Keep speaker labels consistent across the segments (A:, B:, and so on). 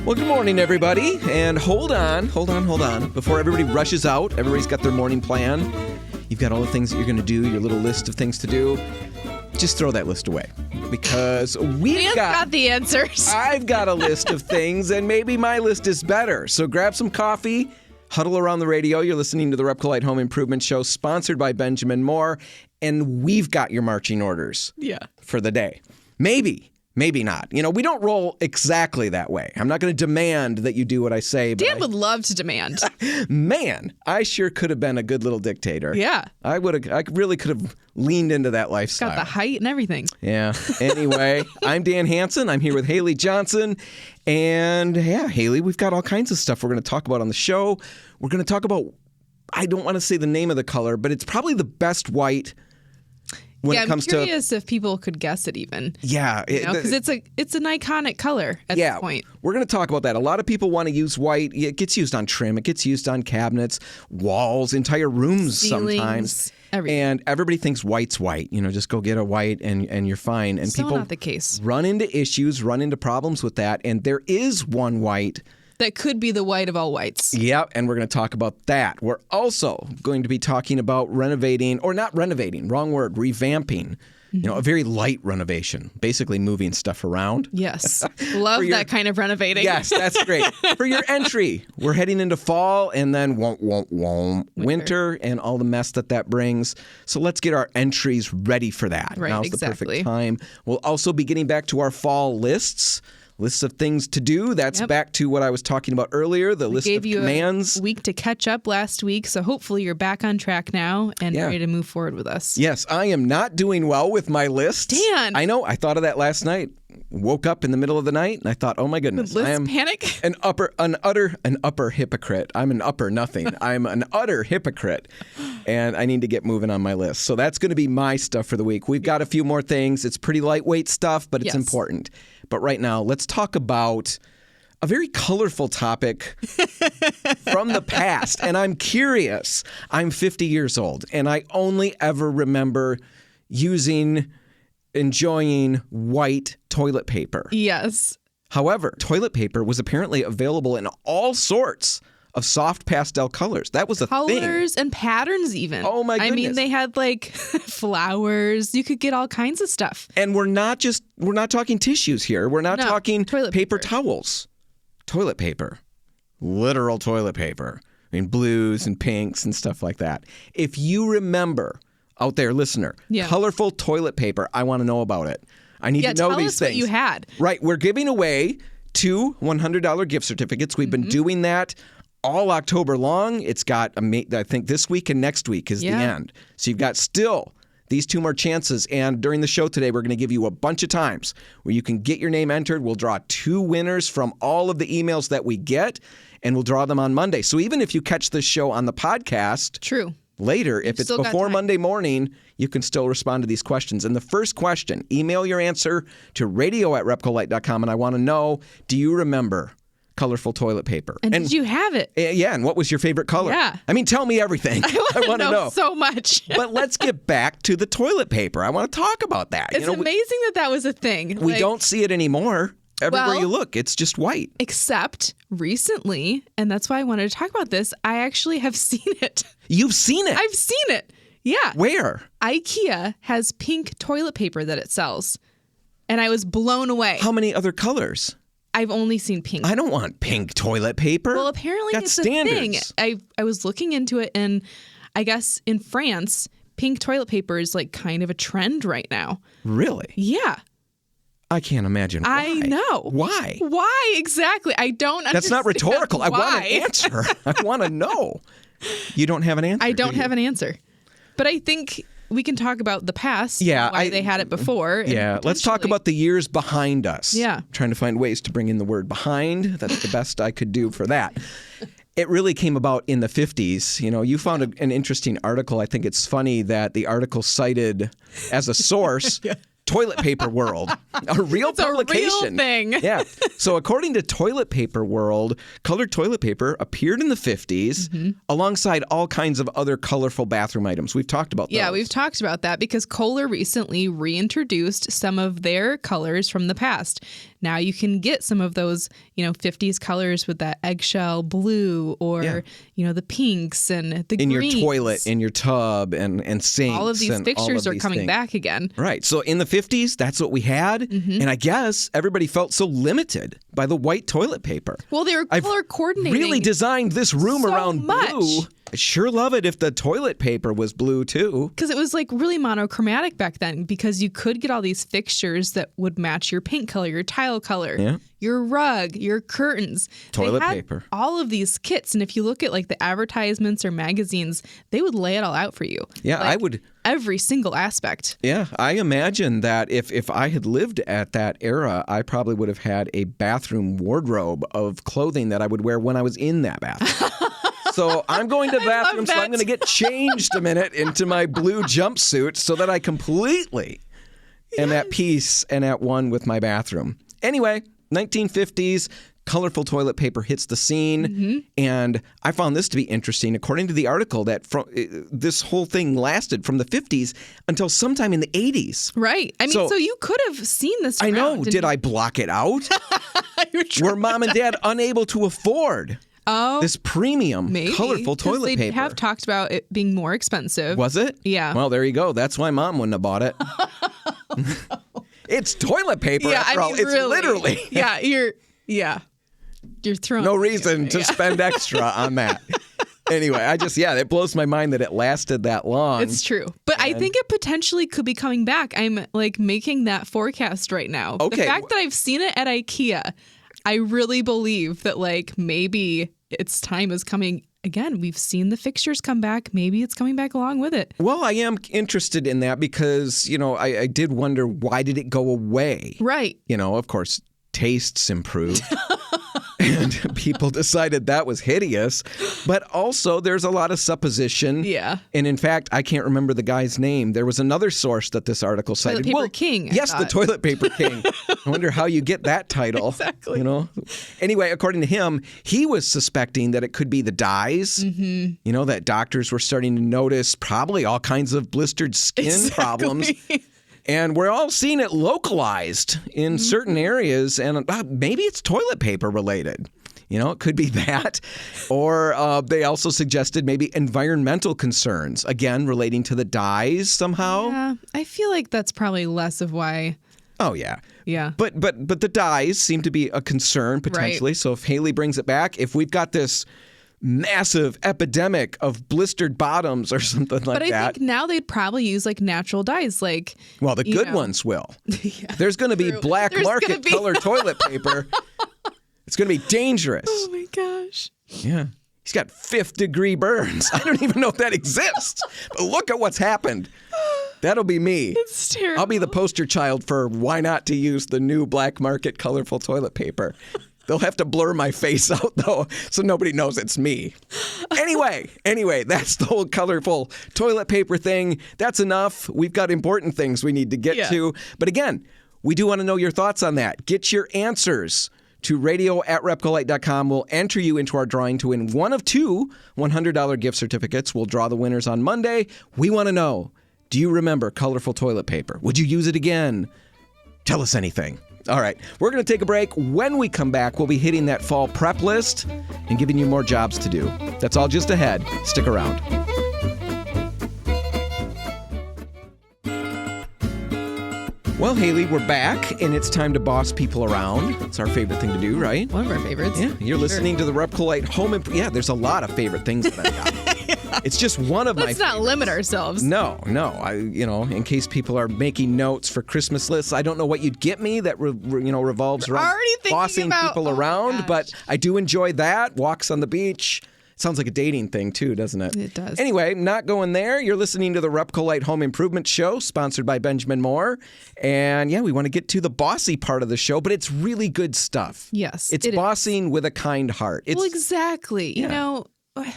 A: Well, good morning, everybody. And hold on. Before everybody rushes out, everybody's got their morning plan. You've got all the things that you're going to do, your little list of things to do. Just throw that list away because we've got
B: the answers.
A: I've got a list of things, and maybe my list is better. So grab some coffee, huddle around the radio. You're listening to the RepcoLite Home Improvement Show, sponsored by Benjamin Moore, and we've got your marching orders for the day. Maybe not. You know, we don't roll exactly that way. I'm not going to demand that you do what I say. But
B: Dan would love to demand.
A: Man, I sure could have been a good little dictator.
B: Yeah.
A: I really could have leaned into that lifestyle.
B: Got the height and everything.
A: Yeah. Anyway, I'm Dan Hansen. I'm here with Haley Johnson. And yeah, Haley, we've got all kinds of stuff we're going to talk about on the show. We're going to talk about, I don't want to say the name of the color, but it's probably the best white.
B: I'm curious if people could guess it even.
A: Yeah.
B: Because it's an iconic color at this point.
A: We're going to talk about that. A lot of people want to use white. It gets used on trim. It gets used on cabinets, walls, entire rooms
B: ceilings,
A: sometimes.
B: Everything.
A: And everybody thinks white's white. You know, just go get a white and you're fine. And
B: Still
A: people
B: not the case.
A: Run into issues, run into problems with that. And there is one white
B: that could be the white of all whites.
A: Yep, and we're going to talk about that. We're also going to be talking about renovating, or not renovating, wrong word, revamping. You know, a very light renovation, basically moving stuff around.
B: Yes. Love that kind of renovating.
A: Yes, that's great. For your entry, we're heading into fall and then winter and all the mess that brings. So let's get our entries ready for that.
B: Right,
A: Now's
B: exactly.
A: the perfect time. We'll also be getting back to our fall lists of things to do. That's back to what I was talking about earlier, the list of commands.
B: A week to catch up last week, so hopefully you're back on track now and ready to move forward with us.
A: Yes, I am not doing well with my lists.
B: Dan!
A: I know. I thought of that last night. Woke up in the middle of the night and I thought, oh my goodness, I am
B: panic?
A: an upper hypocrite. I'm an upper nothing. I'm an utter hypocrite, and I need to get moving on my list. So that's going to be my stuff for the week. We've got a few more things. It's pretty lightweight stuff, but it's important. But right now, let's talk about a very colorful topic from the past. And I'm curious. I'm 50 years old, and I only ever remember enjoying white toilet paper.
B: Yes.
A: However, toilet paper was apparently available in all sorts of soft pastel colors. That was a thing.
B: Colors and patterns even.
A: Oh my goodness.
B: I mean, they had like flowers. You could get all kinds of stuff.
A: And we're not talking tissues here. We're not talking paper towels. Toilet paper. Literal toilet paper. I mean, blues and pinks and stuff like that. If you remember, out there, listener, colorful toilet paper, I want to know about it. I need to know these things.
B: Tell us what you had.
A: Right. We're giving away 2 $100 gift certificates. We've been doing that all October long. It's got, I think this week and next week is the end. So you've got still these 2 more chances. And during the show today, we're going to give you a bunch of times where you can get your name entered. We'll draw 2 winners from all of the emails that we get, and we'll draw them on Monday. So even if you catch this show on the podcast.
B: True.
A: Later, if it's before Monday morning, you can still respond to these questions. And the first question, email your answer to radio@repcolite.com. And I want to know, do you remember colorful toilet paper?
B: And did you have it?
A: Yeah. And what was your favorite color?
B: Yeah.
A: I mean, tell me everything. I want to know
B: so much.
A: But let's get back to the toilet paper. I want to talk about that.
B: It's amazing that was a thing.
A: We don't see it anymore. Everywhere you look, it's just white.
B: Except recently, and that's why I wanted to talk about this, I actually have seen it.
A: You've seen it?
B: I've seen it. Yeah.
A: Where?
B: IKEA has pink toilet paper that it sells. And I was blown away.
A: How many other colors?
B: I've only seen pink.
A: I don't want pink toilet paper.
B: Well, apparently
A: That's
B: it's
A: standards.
B: a thing. I was looking into it, and I guess in France, pink toilet paper is like kind of a trend right now.
A: Really?
B: Yeah.
A: I can't imagine why.
B: I know.
A: Why?
B: Why exactly? I don't understand.
A: That's not rhetorical.
B: Why.
A: I want an answer. I want to know. You don't have an answer.
B: I don't have an answer. But I think we can talk about the past.
A: Yeah.
B: Why they had it before.
A: Yeah. Let's talk about the years behind us.
B: Yeah.
A: Trying to find ways to bring in the word behind. That's the best I could do for that. It really came about in the 50s. You know, you found an interesting article. I think it's funny that the article cited as a source Toilet Paper World, a real publication.
B: A real thing.
A: Yeah. So according to Toilet Paper World, colored toilet paper appeared in the 50s alongside all kinds of other colorful bathroom items. We've talked about those.
B: Yeah, we've talked about that because Kohler recently reintroduced some of their colors from the past. now you can get some of those, 50s colors with that eggshell blue or, the pinks and the
A: in
B: greens.
A: your toilet, in your tub, and sinks.
B: All of these fixtures are coming back again.
A: Right. So in the 50s, that's what we had. And I guess everybody felt so limited by the white toilet paper.
B: Well, they were color coordinating.
A: Really designed this room
B: so
A: around
B: much.
A: blue. I'd sure love it if the toilet paper was blue too.
B: Because it was like really monochromatic back then, because you could get all these fixtures that would match your paint color, your tile color, your rug, your curtains.
A: Toilet
B: they had
A: paper.
B: All of these kits. And if you look at like the advertisements or magazines, they would lay it all out for you.
A: Yeah,
B: like,
A: I would.
B: Every single aspect.
A: Yeah, I imagine that if I had lived at that era, I probably would have had a bathroom wardrobe of clothing that I would wear when I was in that bathroom. So I'm going to the bathroom, so I'm going to get changed a minute into my blue jumpsuit so that I completely am at peace and at one with my bathroom. Anyway, 1950s, colorful toilet paper hits the scene, and I found this to be interesting. According to the article, that this whole thing lasted from the 50s until sometime in the 80s.
B: Right. I mean, so you could have seen this around.
A: I know. Did I block it out? Were mom and dad unable to afford this premium colorful toilet paper?
B: They have talked about it being more expensive.
A: Was it?
B: Yeah.
A: Well, there you go. That's why mom wouldn't have bought it. It's toilet paper, after all. It's
B: really,
A: literally.
B: You're throwing
A: no reason to spend extra on that. Anyway, it blows my mind that it lasted that long.
B: It's true. But I think it potentially could be coming back. I'm like making that forecast right now.
A: Okay.
B: The fact that I've seen it at IKEA, I really believe that like maybe its time is coming. Again, we've seen the fixtures come back. Maybe it's coming back along with it.
A: Well, I am interested in that because, I did wonder, why did it go away?
B: Right.
A: Of course, tastes improved. And people decided that was hideous. But also, there's a lot of supposition.
B: Yeah.
A: And in fact, I can't remember the guy's name. There was another source that this article cited.
B: Toilet Paper King.
A: Yes, the Toilet Paper King. I wonder how you get that title.
B: Exactly.
A: Anyway, according to him, he was suspecting that it could be the dyes. That doctors were starting to notice probably all kinds of blistered skin problems. And we're all seeing it localized in certain areas, and maybe it's toilet paper related. It could be that. Or they also suggested maybe environmental concerns, again, relating to the dyes somehow.
B: Yeah, I feel like that's probably less of why.
A: Oh, yeah.
B: Yeah.
A: But the dyes seem to be a concern, potentially. Right. So if Haley brings it back, if we've got this massive epidemic of blistered bottoms or something like that.
B: But I think now they'd probably use like natural dyes, like.
A: Well, the good ones will. There's going to be black market color toilet paper. It's going to be dangerous.
B: Oh my gosh.
A: Yeah. He's got 5th-degree burns. I don't even know if that exists. But look at what's happened. That'll be me.
B: It's terrible.
A: I'll be the poster child for why not to use the new black market colorful toilet paper. They'll have to blur my face out, though, so nobody knows it's me. Anyway, that's the whole colorful toilet paper thing. That's enough. We've got important things we need to get to. But again, we do want to know your thoughts on that. Get your answers to radio@repcolite.com. We'll enter you into our drawing to win one of 2 $100 gift certificates. We'll draw the winners on Monday. We want to know, do you remember colorful toilet paper? Would you use it again? Tell us anything. All right, we're going to take a break. When we come back, we'll be hitting that fall prep list and giving you more jobs to do. That's all just ahead. Stick around. Well, Haley, we're back, and it's time to boss people around. It's our favorite thing to do, right?
B: One of our favorites.
A: Yeah, you're listening to the RepcoLite Home there's a lot of favorite things that I've got. It's just one of my
B: Let's not limit ourselves.
A: No. In case people are making notes for Christmas lists, I don't know what you'd get me that revolves around bossing people around, but I do enjoy that. Walks on the beach. Sounds like a dating thing, too, doesn't it?
B: It does.
A: Anyway, not going there. You're listening to the RepcoLite Home Improvement Show, sponsored by Benjamin Moore. And, we want to get to the bossy part of the show, but it's really good stuff.
B: Yes,
A: It's bossing with a kind heart.
B: Well, exactly.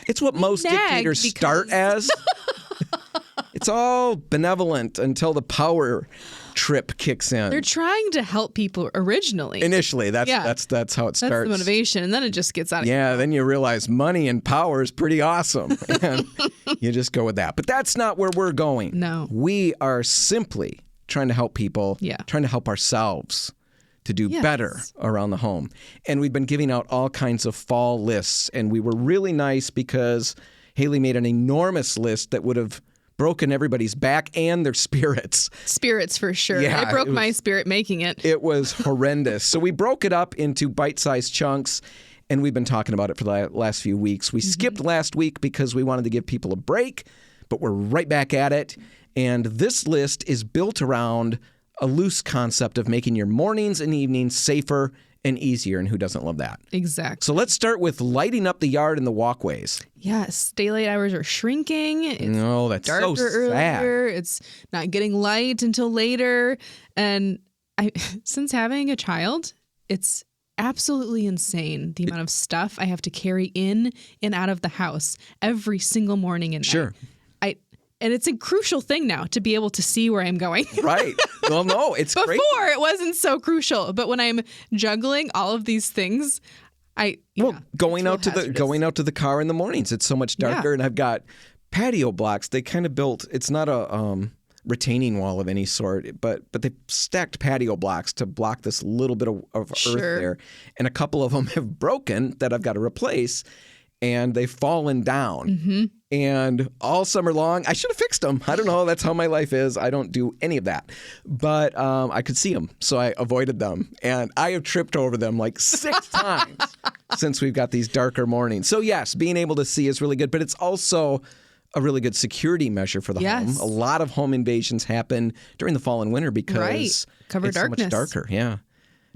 A: It's what most dictators start as. It's all benevolent until the power trip kicks in.
B: They're trying to help people originally.
A: Initially, that's how it starts.
B: That's the motivation, and then it just gets out of
A: control. Then you realize money and power is pretty awesome, and you just go with that. But that's not where we're going.
B: No.
A: We are simply trying to help people, trying to help ourselves to do better around the home. And we've been giving out all kinds of fall lists, and we were really nice because Haley made an enormous list that would have broken everybody's back and their spirits.
B: Spirits for sure.
A: Yeah,
B: it broke my spirit making it.
A: It was horrendous. So we broke it up into bite-sized chunks, and we've been talking about it for the last few weeks. We skipped last week because we wanted to give people a break, but we're right back at it. And this list is built around a loose concept of making your mornings and evenings safer and easier, and who doesn't love that?
B: Exactly.
A: So let's start with lighting up the yard and the walkways.
B: Yes, daylight hours are shrinking. It's
A: that's
B: darker
A: so sad.
B: earlier. It's not getting light until later. And since having a child, it's absolutely insane the amount of stuff I have to carry in and out of the house every single morning and night. And it's a crucial thing now to be able to see where I'm going.
A: Right. Well, no, it's
B: Before,
A: great.
B: it wasn't so crucial. But when I'm juggling all of these things,
A: going out to the car in the mornings, it's so much darker. And I've got patio blocks. They kind of built. It's not a retaining wall of any sort, but they stacked patio blocks to block this little bit of earth there. And a couple of them have broken that I've got to replace. And they've fallen down. And all summer long, I should have fixed them. I don't know. That's how my life is. I don't do any of that. But I could see them, so I avoided them. And I have tripped over them like 6 times since we've got these darker mornings. So yes, being able to see is really good. But it's also a really good security measure for the home. A lot of home invasions happen during the fall and winter because
B: Cover
A: it's
B: darkness.
A: so much darker. Yeah.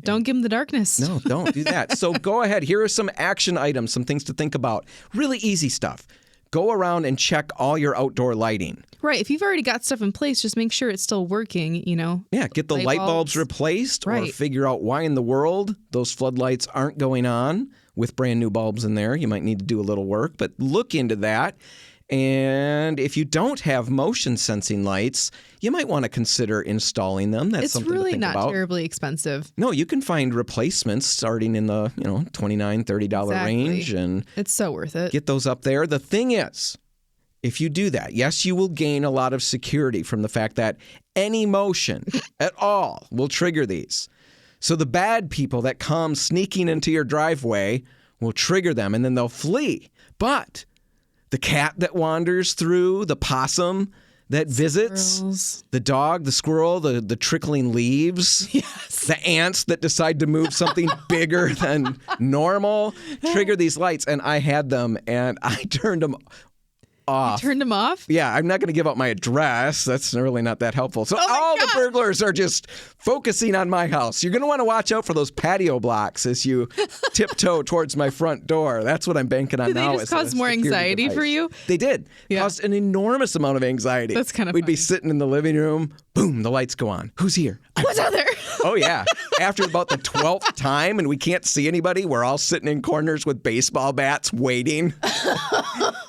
B: Don't give them the darkness.
A: No, don't do that. So go ahead. Here are some action items, some things to think about. Really easy stuff. Go around and check all your outdoor lighting.
B: Right. If you've already got stuff in place, just make sure it's still working,
A: Yeah, get the light bulbs replaced or figure out why in the world those floodlights aren't going on with brand new bulbs in there. You might need to do a little work, but look into that. And if you don't have motion sensing lights, you might want to consider installing them. That's something to think about.
B: It's really not terribly expensive.
A: No, you can find replacements starting in the $29, $30 range, and
B: it's so worth it.
A: Get those up there. The thing is, if you do that, yes, you will gain a lot of security from the fact that any motion at all will trigger these. So the bad people that come sneaking into your driveway will trigger them, and then they'll flee. But the cat that wanders through, the possum that visits, the dog, the squirrel, the trickling leaves, the ants that decide to move something bigger than normal, trigger these lights. And I had them, and I turned them off.
B: You turned them off?
A: Yeah, I'm not going to give out my address. That's really not that helpful. So all the burglars are just focusing on my house. You're going to want to watch out for those patio blocks as you tiptoe towards my front door. That's what I'm banking on now.
B: Did they just cause more anxiety for you?
A: They did. Caused an enormous amount of anxiety.
B: That's kind of
A: We'd be sitting in the living room. Boom, the lights go on. Who's here?
B: What's out there?
A: Oh, yeah. After about the 12th time and we can't see anybody, we're all sitting in corners with baseball bats waiting.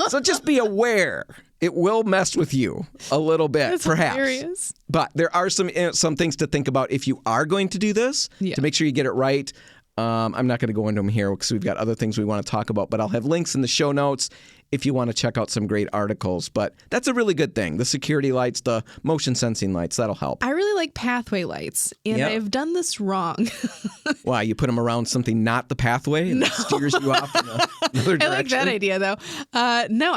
A: So just be aware. It will mess with you a little bit,
B: That's
A: perhaps.
B: Hilarious.
A: But there are some things to think about if you are going to do this to make sure you get it right. I'm not going to go into them here because we've got other things we want to talk about, but I'll have links in the show notes if you want to check out some great articles. But that's a really good thing. The security lights, the motion sensing lights, that'll help.
B: I really like pathway lights, and I've done this wrong.
A: Why? You put them around something not the pathway and it steers you off in another direction?
B: I like that idea, though. No,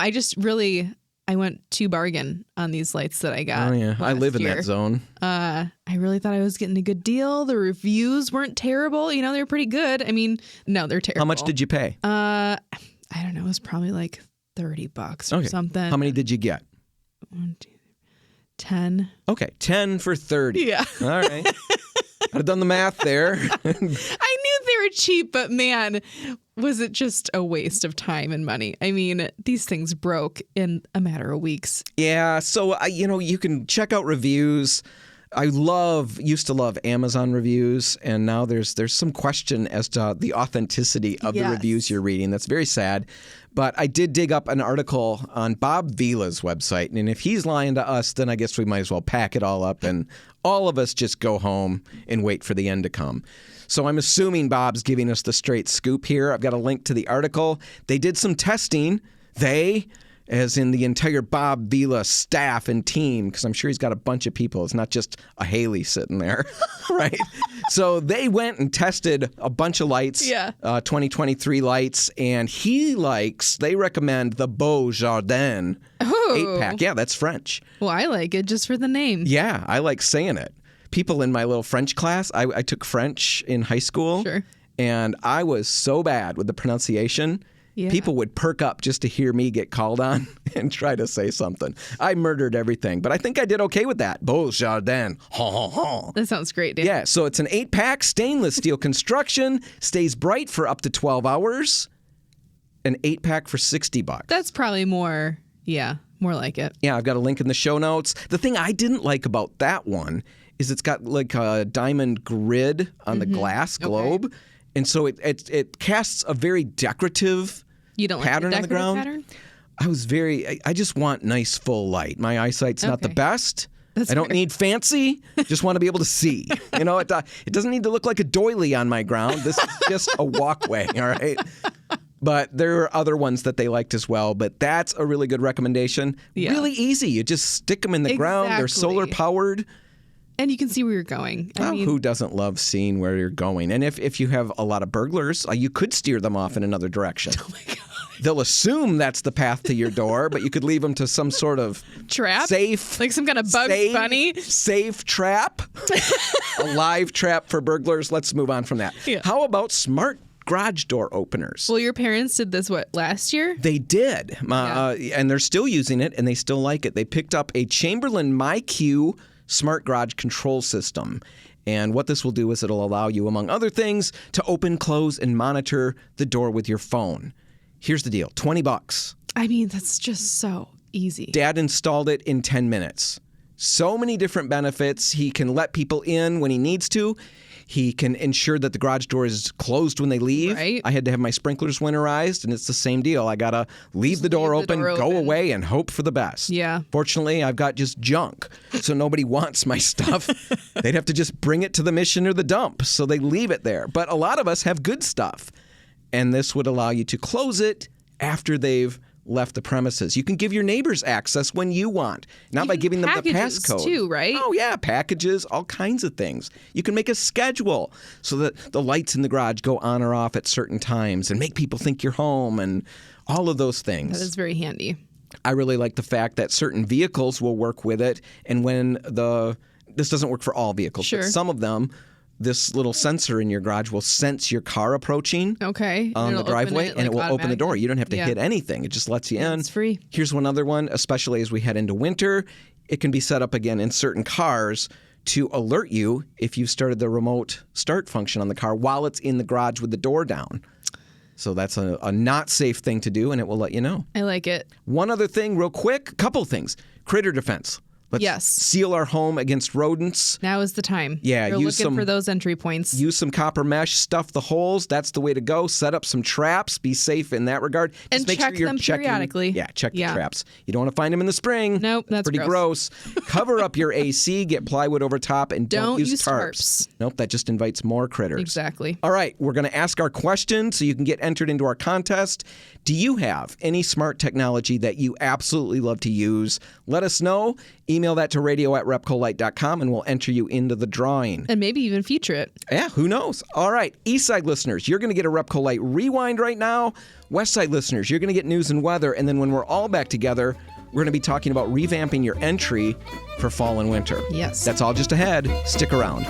B: I went to bargain on these lights that I got.
A: Oh, yeah. I live in that zone.
B: I really thought I was getting a good deal. The reviews weren't terrible. They're pretty good. I mean, no, they're terrible.
A: How much did you pay?
B: I don't know. It was probably like $30 or something.
A: How many did you get?
B: 1, 2, 10.
A: Okay, 10 for 30.
B: Yeah.
A: All right. I'd have done the math there.
B: I knew they were cheap, but man, was it just a waste of time and money. I mean, these things broke in a matter of weeks.
A: Yeah, so you can check out reviews. I used to love Amazon reviews, and now there's some question as to the authenticity of the reviews you're reading. That's very sad. But I did dig up an article on Bob Vila's website, and if he's lying to us, then I guess we might as well pack it all up and all of us just go home and wait for the end to come. So I'm assuming Bob's giving us the straight scoop here. I've got a link to the article. They did some testing. as in the entire Bob Vila staff and team, because I'm sure he's got a bunch of people. It's not just a Haley sitting there, right? So they went and tested a bunch of lights, 2023 lights, and they recommend the Beau Jardin 8-pack. Yeah, that's French.
B: Well, I like it just for the name.
A: Yeah, I like saying it. People in my little French class, I took French in high school,
B: Sure.
A: and I was so bad with the pronunciation. Yeah. People would perk up just to hear me get called on and try to say something. I murdered everything, but I think I did okay with that. Beau Jardin.
B: That sounds great, Dan.
A: Yeah, so it's an 8-pack stainless steel construction, stays bright for up to 12 hours. An 8-pack for $60.
B: That's probably more like it.
A: Yeah, I've got a link in the show notes. The thing I didn't like about that one is it's got like a diamond grid on the glass globe. Okay. And so it casts a very decorative pattern on the ground. Pattern? I just want nice full light. My eyesight's not the best. I don't need fancy. Just want to be able to see. You know, it doesn't need to look like a doily on my ground. This is just a walkway, all right? But there are other ones that they liked as well. But that's a really good recommendation. Yeah. Really easy. You just stick them in the ground. They're solar powered.
B: And you can see where you're going.
A: I mean, who doesn't love seeing where you're going? And if you have a lot of burglars, you could steer them off in another direction.
B: Oh, my God.
A: They'll assume that's the path to your door, but you could leave them to some sort of
B: trap?
A: Safe.
B: Like some kind of Bugs Bunny?
A: Safe trap. A live trap for burglars. Let's move on from that. Yeah. How about smart garage door openers?
B: Well, your parents did this, last year?
A: They did. And they're still using it, and they still like it. They picked up a Chamberlain MyQ smart garage control system. And what this will do is it'll allow you, among other things, to open, close, and monitor the door with your phone. Here's the deal, $20.
B: I mean, that's just so easy.
A: Dad installed it in 10 minutes. So many different benefits. He can let people in when he needs to. He can ensure that the garage door is closed when they leave.
B: Right.
A: I had to have my sprinklers winterized, and it's the same deal. I got to leave the door open, go away, and hope for the best.
B: Yeah.
A: Fortunately, I've got just junk, so nobody wants my stuff. They'd have to just bring it to the mission or the dump, so they leave it there. But a lot of us have good stuff, and this would allow you to close it after they've left the premises. You can give your neighbors access when you want, not by giving them the passcode.
B: Too, right?
A: Oh, yeah, packages, all kinds of things. You can make a schedule so that the lights in the garage go on or off at certain times and make people think you're home and all of those things.
B: That is very handy.
A: I really like the fact that certain vehicles will work with it, and when this doesn't work for all vehicles, but some of them, this little sensor in your garage will sense your car approaching on the driveway, and it will open the door. You don't have to hit anything. It just lets you in.
B: It's free.
A: Here's one other one, especially as we head into winter. It can be set up again in certain cars to alert you if you've started the remote start function on the car while it's in the garage with the door down. So that's a not safe thing to do, and it will let you know.
B: I like it.
A: One other thing real quick, a couple things. Critter defense. Let's seal our home against rodents.
B: Now is the time.
A: Yeah,
B: You're looking for those entry points.
A: Use some copper mesh, stuff the holes. That's the way to go. Set up some traps. Be safe in that regard.
B: And
A: make
B: check
A: sure you're
B: them periodically.
A: Check the traps. You don't want to find them in the spring.
B: Nope, that's
A: pretty gross. Cover up your AC. Get plywood over top, and don't use tarps. Nope, that just invites more critters.
B: Exactly.
A: All right, we're going to ask our question so you can get entered into our contest. Do you have any smart technology that you absolutely love to use? Let us know. Email that to radio@RepcoLite.com, and we'll enter you into the drawing.
B: And maybe even feature it.
A: Yeah, who knows? All right, Eastside listeners, you're going to get a RepcoLite Rewind right now. Westside listeners, you're going to get news and weather. And then when we're all back together, we're going to be talking about revamping your entry for fall and winter.
B: Yes.
A: That's all just ahead. Stick around.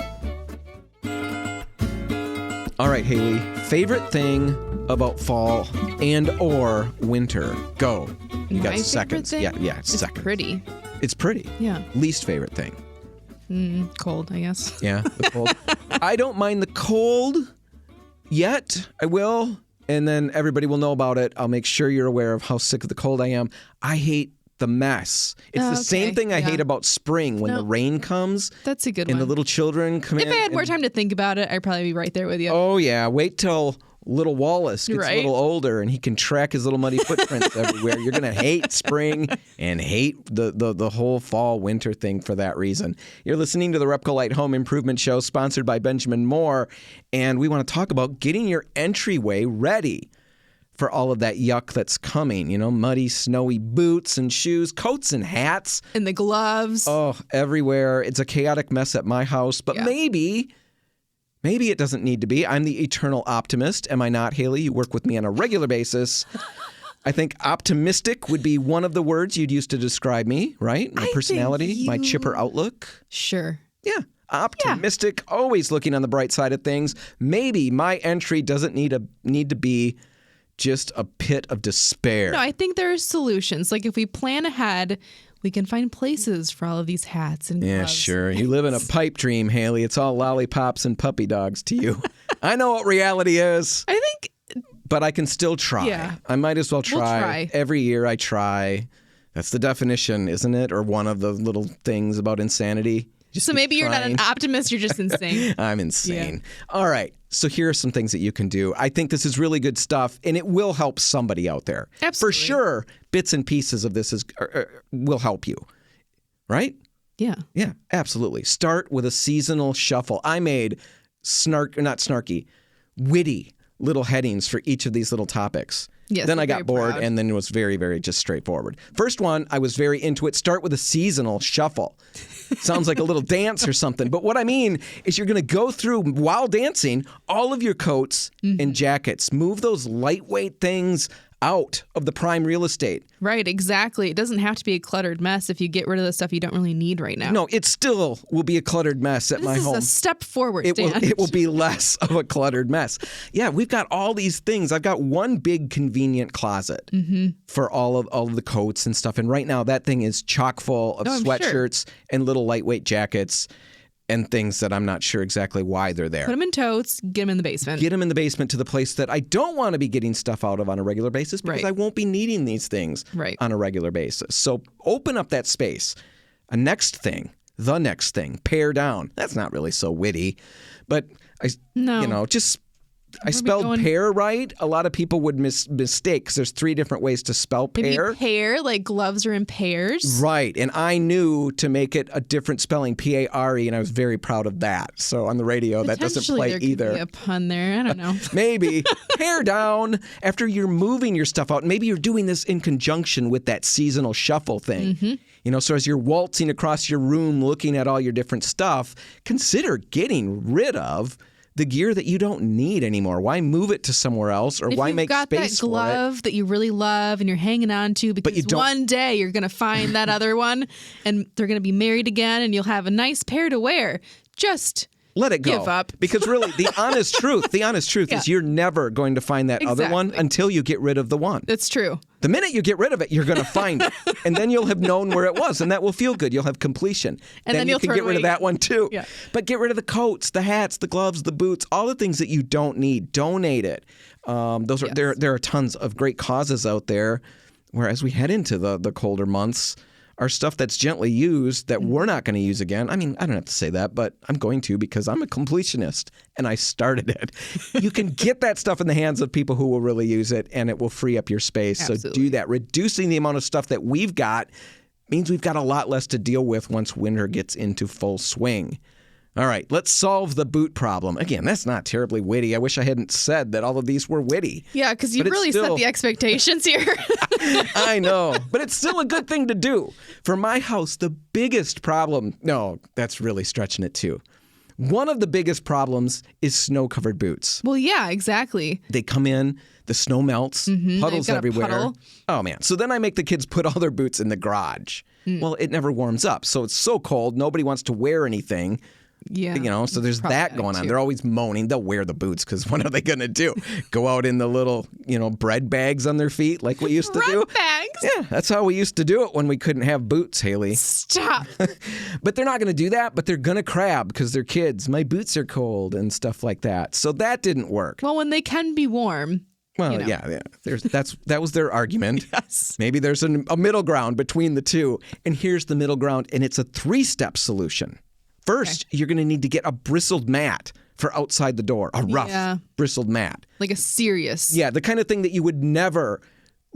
A: All right, Haley, favorite thing about fall and or winter? Go. You got seconds.
B: Thing?
A: Yeah,
B: it's
A: seconds.
B: Pretty.
A: It's pretty.
B: Yeah.
A: Least favorite thing?
B: Cold, I guess.
A: Yeah, the cold. I don't mind the cold yet. I will. And then everybody will know about it. I'll make sure you're aware of how sick of the cold I am. I hate the mess. It's the same thing I hate about spring when the rain comes.
B: That's a good one.
A: And the little children come in.
B: If I had more time to think about it, I'd probably be right there with you.
A: Oh, yeah. Wait till little Wallace gets a little older and he can track his little muddy footprints everywhere. You're going to hate spring and hate the whole fall winter thing for that reason. You're listening to the RepcoLite Home Improvement Show, sponsored by Benjamin Moore, and we want to talk about getting your entryway ready for all of that yuck that's coming, muddy, snowy boots and shoes, coats and hats.
B: And the gloves.
A: Oh, everywhere. It's a chaotic mess at my house, but maybe it doesn't need to be. I'm the eternal optimist. Am I not, Haley? You work with me on a regular basis. I think optimistic would be one of the words you'd use to describe me, right? My personality, my chipper outlook.
B: Sure.
A: Yeah. Optimistic, always looking on the bright side of things. Maybe my entry doesn't need to be just a pit of despair.
B: No, I think there are solutions. Like if we plan ahead, we can find places for all of these hats and gloves.
A: Yeah, sure. You live in a pipe dream, Haley. It's all lollipops and puppy dogs to you. I know what reality is.
B: I think...
A: But I can still try.
B: Yeah.
A: I might as well try.
B: We'll try.
A: Every year I try. That's the definition, isn't it? Or one of the little things about insanity.
B: So maybe you're not an optimist, you're just insane.
A: I'm insane. Yeah. All right. So here are some things that you can do. I think this is really good stuff, and it will help somebody out there.
B: Absolutely.
A: For sure, bits and pieces of this will help you. Right?
B: Yeah.
A: Yeah, absolutely. Start with a seasonal shuffle. I made witty little headings for each of these little topics.
B: Yes,
A: then I got bored and then it was very, very just straightforward. First one, I was very into it. Start with a seasonal shuffle. Sounds like a little dance or something. But what I mean is you're going to go through, while dancing, all of your coats and jackets. Move those lightweight things out of the prime real estate.
B: Right, exactly. It doesn't have to be a cluttered mess if you get rid of the stuff you don't really need right now.
A: No, it still will be a cluttered mess at my home.
B: This is a step forward, Dan.
A: It will be less of a cluttered mess. Yeah, we've got all these things. I've got one big convenient closet for all of the coats and stuff. And right now that thing is chock full of sweatshirts and little lightweight jackets and things that I'm not sure exactly why they're there.
B: Put them in totes, get them in the basement.
A: Get them in the basement to the place that I don't want to be getting stuff out of on a regular basis because I won't be needing these things on a regular basis. So open up that space. The next thing, pare down. That's not really so witty, but I spelled pear right. A lot of people would mistake because there's 3 different ways to spell pear.
B: Maybe pear, like gloves are in pairs.
A: Right. And I knew to make it a different spelling, P-A-R-E, and I was very proud of that. So on the radio, that doesn't play either.
B: There could be a pun there. I don't know.
A: Maybe. Pare down after you're moving your stuff out. Maybe you're doing this in conjunction with that seasonal shuffle thing. So as you're waltzing across your room looking at all your different stuff, consider getting rid of the gear that you don't need anymore. Why move it to somewhere else, or why make space for it?
B: If you've got that glove that you really love and you're hanging on to because one day you're going to find that other one and they're going to be married again and you'll have a nice pair to wear, just
A: let it go.
B: Give up.
A: Because really, the honest truth is you're never going to find that other one until you get rid of the one.
B: That's true.
A: The minute you get rid of it, you're going to find it. And then you'll have known where it was, and that will feel good. You'll have completion.
B: And then
A: you can get rid of that one too.
B: Yeah.
A: But get rid of the coats, the hats, the gloves, the boots, all the things that you don't need. Donate it. There are tons of great causes out there. Whereas we head into the colder months, our stuff that's gently used that we're not going to use again. I mean, I don't have to say that, but I'm going to because I'm a completionist and I started it. You can get that stuff in the hands of people who will really use it, and it will free up your space.
B: Absolutely.
A: So do that. Reducing the amount of stuff that we've got means we've got a lot less to deal with once winter gets into full swing. All right, let's solve the boot problem. Again, that's not terribly witty. I wish I hadn't said that all of these were witty.
B: Yeah, because you really set the expectations here.
A: I know, but it's still a good thing to do. For my house, the biggest problem, no, that's really stretching it too. One of the biggest problems is snow-covered boots.
B: Well, yeah, exactly.
A: They come in, the snow melts, puddles everywhere.
B: Puddle.
A: Oh, man. So then I make the kids put all their boots in the garage. Well, it never warms up. So it's so cold, nobody wants to wear anything.
B: Yeah.
A: So there's that going on.
B: Too.
A: They're always moaning. They'll wear the boots because what are they going to do? Go out in the little, bread bags on their feet like we used to do?
B: Bread bags?
A: Yeah, that's how we used to do it when we couldn't have boots, Haley.
B: Stop.
A: But they're not going to do that, but they're going to crab because they're kids. My boots are cold and stuff like that. So that didn't work.
B: Well, when they can be warm.
A: Well, yeah. That was their argument.
B: Yes.
A: Maybe there's a middle ground between the two. And here's the middle ground, and it's a 3-step solution. First, you're going to need to get a bristled mat for outside the door, a rough bristled mat.
B: Like a serious.
A: Yeah, the kind of thing that you would never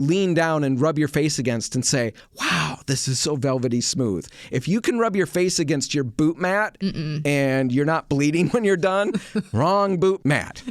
A: lean down and rub your face against and say, wow, this is so velvety smooth. If you can rub your face against your boot mat and you're not bleeding when you're done, wrong boot mat.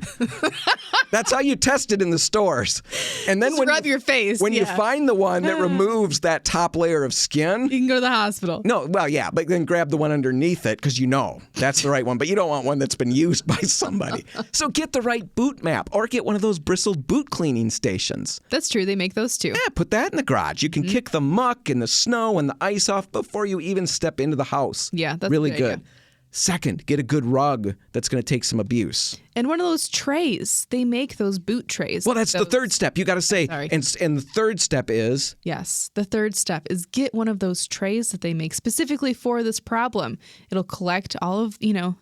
A: That's how you test it in the stores. And then
B: Just rub your face.
A: When you find the one that removes that top layer of skin,
B: you can go to the hospital.
A: No, well, yeah, but then grab the one underneath it because you know that's the right one. But you don't want one that's been used by somebody. So get the right boot map or get one of those bristled boot cleaning stations.
B: That's true. They make those too.
A: Yeah, put that in the garage. You can kick the muck and the snow and the ice off before you even step into the house.
B: Yeah, that's
A: really
B: a good
A: good.
B: idea.
A: Second, get a good rug that's going to take some abuse.
B: And one of those trays. They make those boot trays.
A: Well, that's the third step. You got to say, and the third step is?
B: Yes, the third step is get one of those trays that they make specifically for this problem. It'll collect all of, the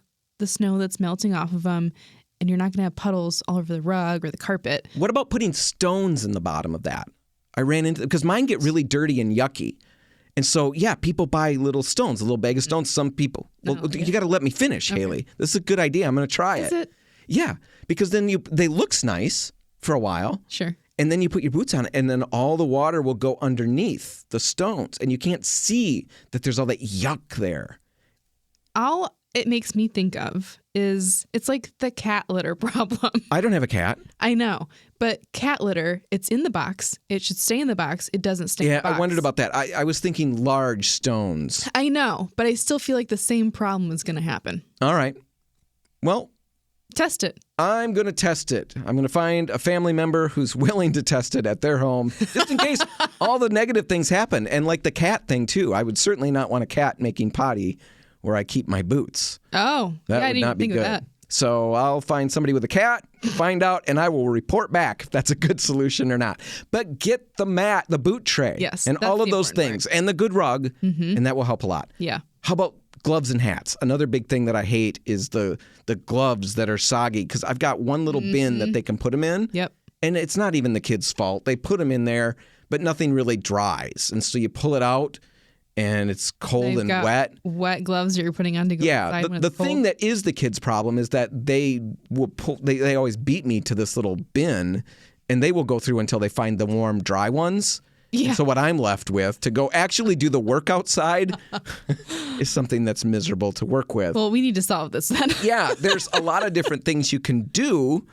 B: snow that's melting off of them, and you're not going to have puddles all over the rug or the carpet.
A: What about putting stones in the bottom of that? I ran into, because mine get really dirty and yucky. And so, yeah, people buy little stones, a little bag of stones. Some people, you got to let me finish,
B: Okay.
A: Haley. This is a good idea. I'm going to try
B: Is it?
A: Yeah, because then they looks nice for a while.
B: Sure.
A: And then you put your boots on, and then all the water will go underneath the stones, and you can't see that there's all that yuck there.
B: All it makes me think of is it's like the cat litter problem.
A: I don't have a cat.
B: I know, but cat litter, it's in the box. It should stay in the box. It doesn't stay in the box.
A: I wondered about that. I was thinking large stones.
B: I know, but I still feel like the same problem is going to happen.
A: All right. Well,
B: test it.
A: I'm going to test it. I'm going to find a family member who's willing to test it at their home, just in case all the negative things happen. And like the cat thing, too. I would certainly not want a cat making potty where I keep my boots.
B: Oh,
A: that
B: I
A: would
B: didn't
A: not be
B: think
A: good.
B: of that.
A: So I'll find somebody with a cat, find out, and I will report back if that's a good solution or not. But get the mat, the boot tray,
B: yes,
A: and all of those things, and the good rug, and that will help a lot.
B: Yeah.
A: How about gloves and hats? Another big thing that I hate is the gloves that are soggy, because I've got one little bin that they can put them in.
B: Yep.
A: And it's not even the kid's fault. They put them in there, but nothing really dries. And so you pull it out, and it's cold and wet.
B: Wet gloves that you're putting on to go
A: outside.
B: when
A: The
B: it's cold.
A: thing that is the kid's problem is that they will they always beat me to this little bin, and they will go through until they find the warm, dry ones.
B: Yeah.
A: So what I'm left with to go actually do the work outside is something that's miserable to work with.
B: Well, we need to solve this then.
A: Yeah, there's a lot of different things you can do.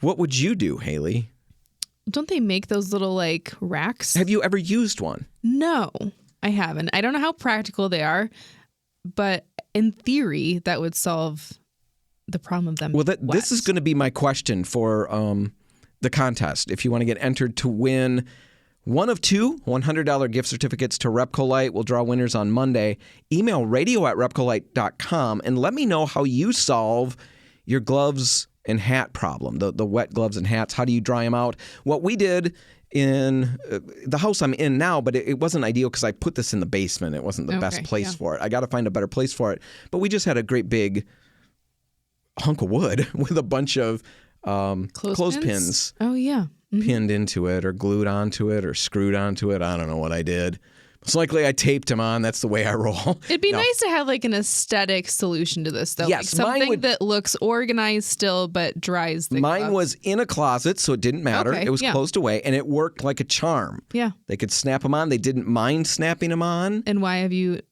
A: What would you do, Haley?
B: Don't they make those little like racks?
A: Have you ever used one?
B: No, I haven't. I don't know how practical they are, but in theory, that would solve the problem of them.
A: Well, this is going to be my question for the contest. If you want to get entered to win one of two $100 gift certificates to RepcoLite, we'll draw winners on Monday. Email radio@repcolite.com and let me know how you solve your gloves and hat problem, the wet gloves and hats. How do you dry them out? What we did in the house I'm in now, but it wasn't ideal because I put this in the basement. It wasn't the best place for it. I got to find a better place for it. But we just had a great big hunk of wood with a bunch of clothespins.
B: Oh, yeah.
A: Pinned into it or glued onto it or screwed onto it. I don't know what I did. Most likely I taped them on. That's the way I roll.
B: It'd be nice to have like an aesthetic solution to this, though.
A: Yes,
B: like something that looks organized still, but dries the
A: Mine
B: gloves.
A: was in a closet, so it didn't matter.
B: Okay,
A: it was closed away, and it worked like a charm.
B: Yeah.
A: They could snap them on. They didn't mind snapping them on.
B: And why have you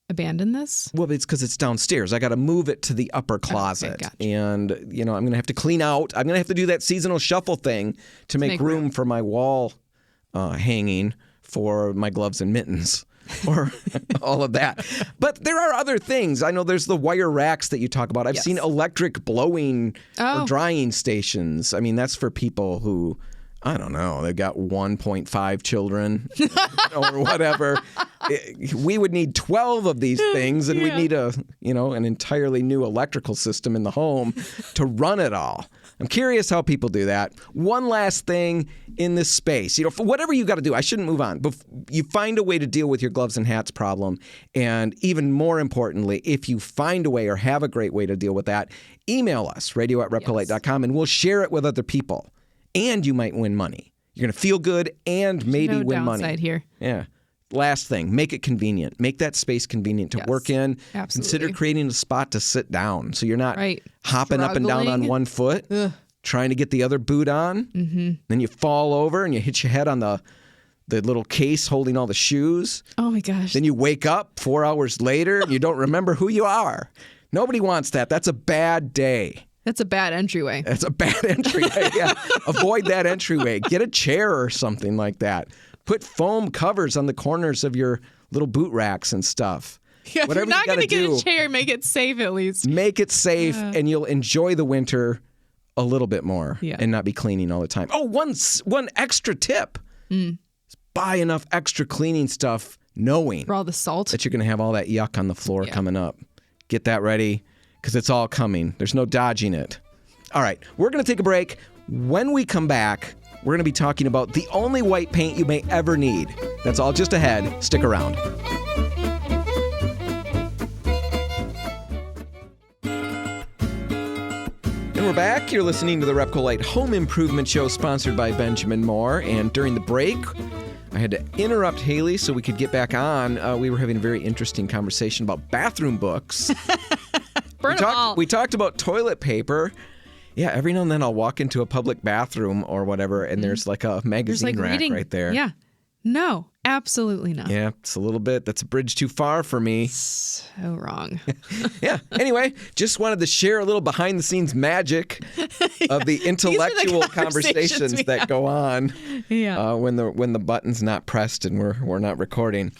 B: abandoned this?
A: Well, it's because it's downstairs. I got to move it to the upper closet.
B: Okay, gotcha.
A: And, I'm going to have to clean out. I'm going to have to do that seasonal shuffle thing to make room for my wall hanging for my gloves and mittens. Or all of that. But there are other things. I know there's the wire racks that you talk about. I've seen electric blowing or drying stations. I mean, that's for people who, I don't know, they've got 1.5 children or whatever. We would need 12 of these things, and we'd need an entirely new electrical system in the home to run it all. I'm curious how people do that. One last thing in this space. For whatever you got to do, I shouldn't move on. But you find a way to deal with your gloves and hats problem. And even more importantly, if you find a way or have a great way to deal with that, email us, radio@repcolite.com, and we'll share it with other people. And you might win money. You're going to feel good and maybe win money.
B: No downside here.
A: Yeah. Last thing, make it convenient. Make that space convenient to work in.
B: Absolutely.
A: Consider creating a spot to sit down so you're not hopping up and down on one foot, trying to get the other boot on. Mm-hmm. Then you fall over and you hit your head on the little case holding all the shoes.
B: Oh my gosh.
A: Then you wake up 4 hours later and you don't remember who you are. Nobody wants that. That's a bad day.
B: That's a bad entryway.
A: That's a bad entryway. Yeah. Avoid that entryway. Get a chair or something like that. Put foam covers on the corners of your little boot racks and stuff.
B: Yeah, if you're not going to get a chair, make it safe at least.
A: Make it safe, and you'll enjoy the winter a little bit more and not be cleaning all the time. Oh, one extra tip. Buy enough extra cleaning stuff knowing
B: for all the salt
A: that you're going to have all that yuck on the floor coming up. Get that ready because it's all coming. There's no dodging it. All right, we're going to take a break. When we come back, we're going to be talking about the only white paint you may ever need. That's all just ahead. Stick around. And we're back. You're listening to the RepcoLite Home Improvement Show sponsored by Benjamin Moore. And during the break, I had to interrupt Haley so we could get back on. We were having a very interesting conversation about bathroom books. We talked about toilet paper. Yeah, every now and then I'll walk into a public bathroom or whatever, and there's like a magazine rack right there.
B: Yeah. No, absolutely not.
A: Yeah, it's a little bit. That's a bridge too far for me.
B: So wrong.
A: Yeah. Anyway, just wanted to share a little behind the scenes magic of the intellectual conversations that go on when the button's not pressed and we're not recording.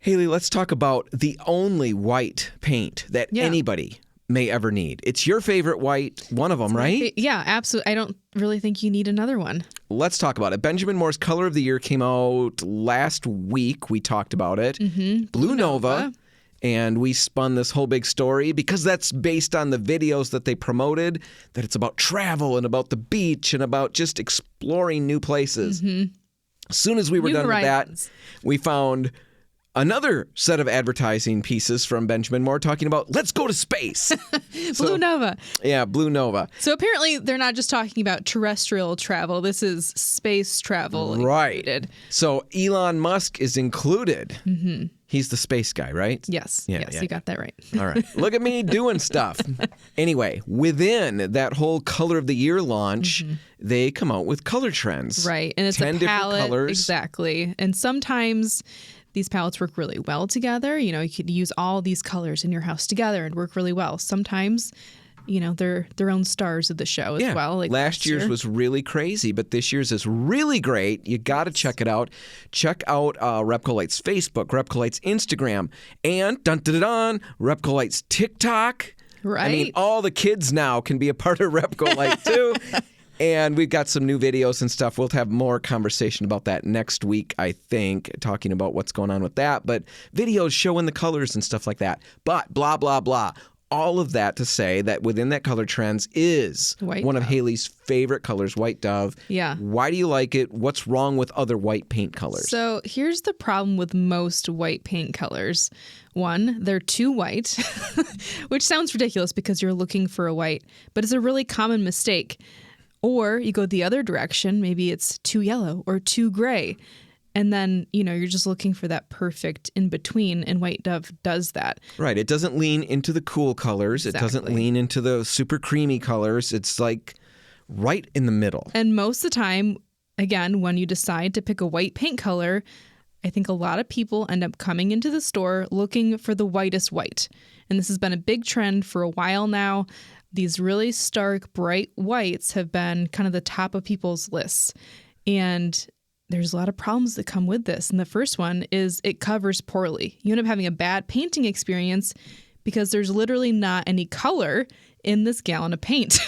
A: Haley, let's talk about the only white paint that anybody may ever need. It's your favorite white, one of them, right?
B: Yeah, absolutely. I don't really think you need another one.
A: Let's talk about it. Benjamin Moore's Color of the Year came out last week. We talked about it. Mm-hmm. Blue Nova. And we spun this whole big story because that's based on the videos that they promoted, that it's about travel and about the beach and about just exploring new places. Mm-hmm. As soon as we were done with that, we found another set of advertising pieces from Benjamin Moore talking about, let's go to space.
B: Blue Nova.
A: Yeah, Blue Nova.
B: So apparently they're not just talking about terrestrial travel. This is space travel included.
A: So Elon Musk is included. Mm-hmm. He's the space guy, right?
B: Yes. You got that right.
A: All right. Look at me doing stuff. Anyway, within that whole Color of the Year launch, they come out with color trends.
B: Right. And it's
A: 10
B: a palette.
A: different colors.
B: Exactly. And sometimes these palettes work really well together. You know, you could use all these colors in your house together and work really well. Sometimes, you know, they're their own stars of the show as well. Like
A: last year's was really crazy, but this year's is really great. You got to check it out. Check out RepcoLite's Facebook, RepcoLite's Instagram, and RepcoLite's TikTok.
B: Right.
A: I mean, all the kids now can be a part of RepcoLite too. And we've got some new videos and stuff. We'll have more conversation about that next week, I think, talking about what's going on with that. But videos showing the colors and stuff like that. But blah, blah, blah. All of that to say that within that color trends is one of Haley's favorite colors, White Dove.
B: Yeah.
A: Why do you like it? What's wrong with other white paint colors?
B: So here's the problem with most white paint colors. One, they're too white, which sounds ridiculous because you're looking for a white, but it's a really common mistake. Or you go the other direction, maybe it's too yellow or too gray. And then, you know, you're just looking for that perfect in between, and White Dove does that.
A: Right. It doesn't lean into the cool colors. Exactly. It doesn't lean into the super creamy colors. It's like right in the middle.
B: And most of the time, again, when you decide to pick a white paint color, I think a lot of people end up coming into the store looking for the whitest white. And this has been a big trend for a while now. These really stark, bright whites have been kind of the top of people's lists. And there's a lot of problems that come with this. And the first one is it covers poorly. You end up having a bad painting experience because there's literally not any color in this gallon of paint.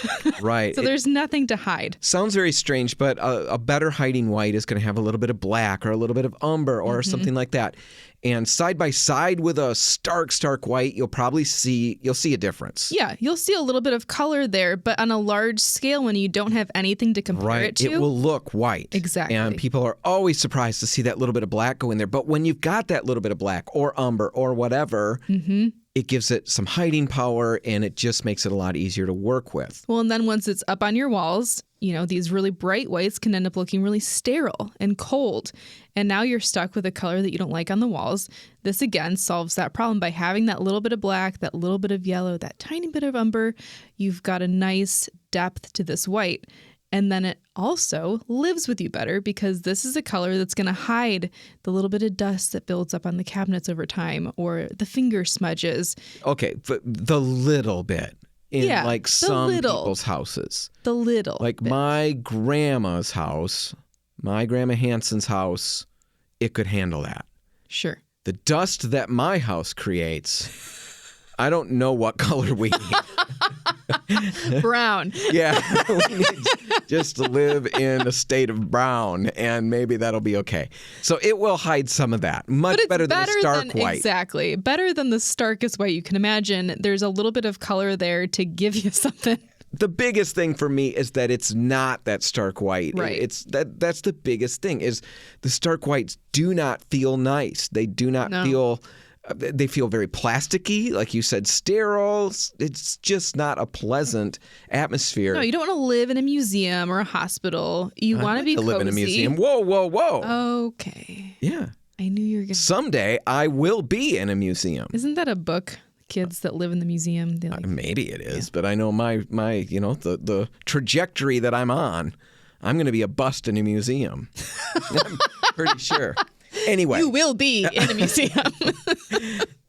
A: Right.
B: So there's nothing to hide.
A: Sounds very strange, but a better hiding white is going to have a little bit of black or a little bit of umber or something like that. And side by side with a stark white, you'll see a difference.
B: Yeah, you'll see a little bit of color there, but on a large scale when you don't have anything to compare it to.
A: It will look white.
B: Exactly.
A: And people are always surprised to see that little bit of black go in there. But when you've got that little bit of black or umber or whatever, it gives it some hiding power, and it just makes it a lot easier to work with.
B: Well, and then once it's up on your walls, these really bright whites can end up looking really sterile and cold. And now you're stuck with a color that you don't like on the walls. This, again, solves that problem by having that little bit of black, that little bit of yellow, that tiny bit of umber. You've got a nice depth to this white. And then it also lives with you better because this is a color that's going to hide the little bit of dust that builds up on the cabinets over time or the finger smudges.
A: Okay, but the little bit in some people's houses.
B: The little
A: Like
B: bit.
A: my grandma's house, my Grandma Hanson's house, it could handle that.
B: Sure.
A: The dust that my house creates, I don't know what color we need.
B: Brown.
A: Yeah, we need just to live in a state of brown, and maybe that'll be okay. So it will hide some of that. Much better than the stark white.
B: Exactly. Better than the starkest white you can imagine. There's a little bit of color there to give you something.
A: The biggest thing for me is that it's not that stark white.
B: Right.
A: That's the biggest thing is the stark whites do not feel nice. They do not feel... They feel very plasticky, like you said, sterile. It's just not a pleasant atmosphere.
B: No, you don't want to live in a museum or a hospital. You want to be cozy.
A: Live in a museum. Whoa.
B: Okay.
A: Yeah.
B: I knew you were going to.
A: Someday I will be in a museum.
B: Isn't that a book? Kids that live in the museum. They
A: Maybe it is, but I know my the trajectory that I'm on. I'm going to be a bust in a museum. I'm pretty sure. Anyway.
B: You will be in a museum.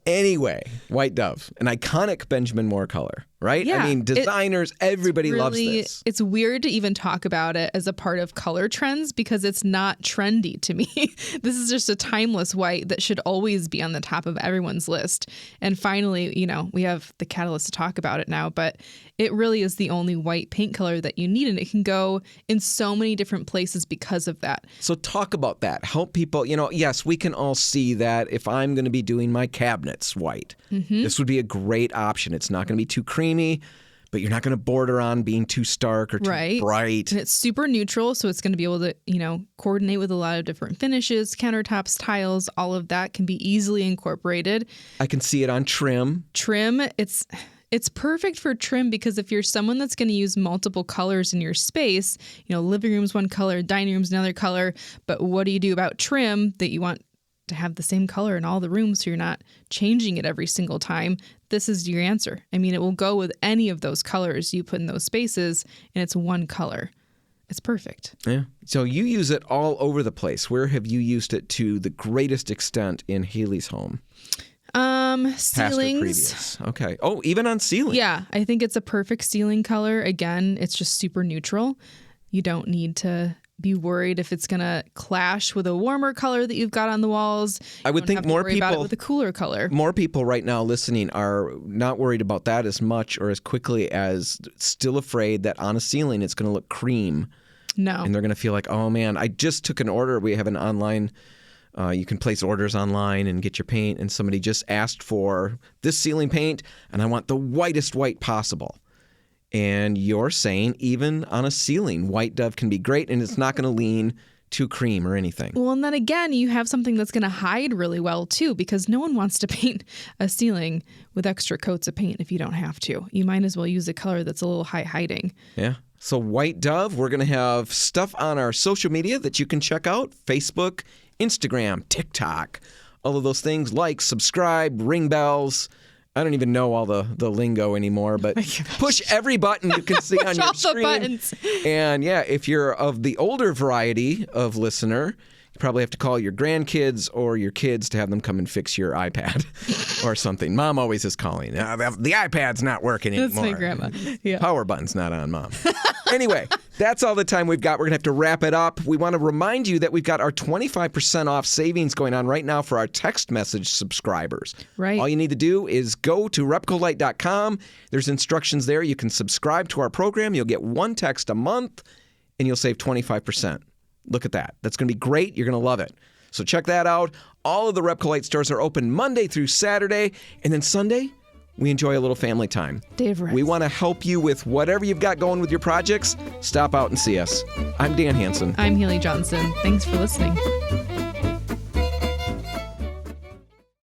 A: Anyway, White Dove, an iconic Benjamin Moore color, right?
B: Yeah,
A: I mean, designers, everybody loves this.
B: It's weird to even talk about it as a part of color trends because it's not trendy to me. This is just a timeless white that should always be on the top of everyone's list. And finally, we have the catalyst to talk about it now, but it really is the only white paint color that you need, and it can go in so many different places because of that.
A: So talk about that. Help people, yes, we can all see that if I'm going to be doing my cabinets white, this would be a great option. It's not going to be too creamy, but you're not going to border on being too stark or too bright.
B: And it's super neutral, so it's going to be able to, coordinate with a lot of different finishes, countertops, tiles, all of that can be easily incorporated.
A: I can see it on trim.
B: It's perfect for trim because if you're someone that's going to use multiple colors in your space, living room's one color, dining room's another color, but what do you do about trim that you want to have the same color in all the rooms so you're not changing it every single time? This is your answer. I mean, it will go with any of those colors you put in those spaces, and it's one color. It's perfect.
A: Yeah. So you use it all over the place. Where have you used it to the greatest extent in Haley's home?
B: Ceilings.
A: Past or previous. Okay. Oh, even on ceiling.
B: Yeah, I think it's a perfect ceiling color. Again, it's just super neutral. You don't need to be worried if it's going to clash with a warmer color that you've got on the walls.
A: I would think more people
B: about it with a cooler color.
A: More people right now listening are not worried about that as much or as quickly as still afraid that on a ceiling it's going to look cream.
B: No.
A: And they're going to feel like, oh man, I just took an order. We have an online, you can place orders online and get your paint. And somebody just asked for this ceiling paint and I want the whitest white possible. And you're saying even on a ceiling, White Dove can be great and it's not going to lean too cream or anything.
B: Well, and then again, you have something that's going to hide really well too, because no one wants to paint a ceiling with extra coats of paint if you don't have to. You might as well use a color that's a little hiding.
A: Yeah. So White Dove, we're going to have stuff on our social media that you can check out. Facebook, Instagram, TikTok, all of those things. Like, subscribe, ring bells. I don't even know all the lingo anymore, but push every button you can see on your screen.
B: Push all the buttons.
A: And yeah, if you're of the older variety of listener, you probably have to call your grandkids or your kids to have them come and fix your iPad or something. Mom always is calling. The iPad's not working anymore.
B: That's my grandma. Yeah.
A: Power button's not on, Mom. Anyway, that's all the time we've got. We're going to have to wrap it up. We want to remind you that we've got our 25% off savings going on right now for our text message subscribers.
B: Right.
A: All you need to do is go to RepcoLite.com. There's instructions there. You can subscribe to our program. You'll get one text a month, and you'll save 25%. Look at that. That's going to be great. You're going to love it. So check that out. All of the RepcoLite stores are open Monday through Saturday, and then Sunday, we enjoy a little family time.
B: Day of rest.
A: We want to help you with whatever you've got going with your projects. Stop out and see us. I'm Dan Hansen.
B: I'm Haley Johnson. Thanks for listening.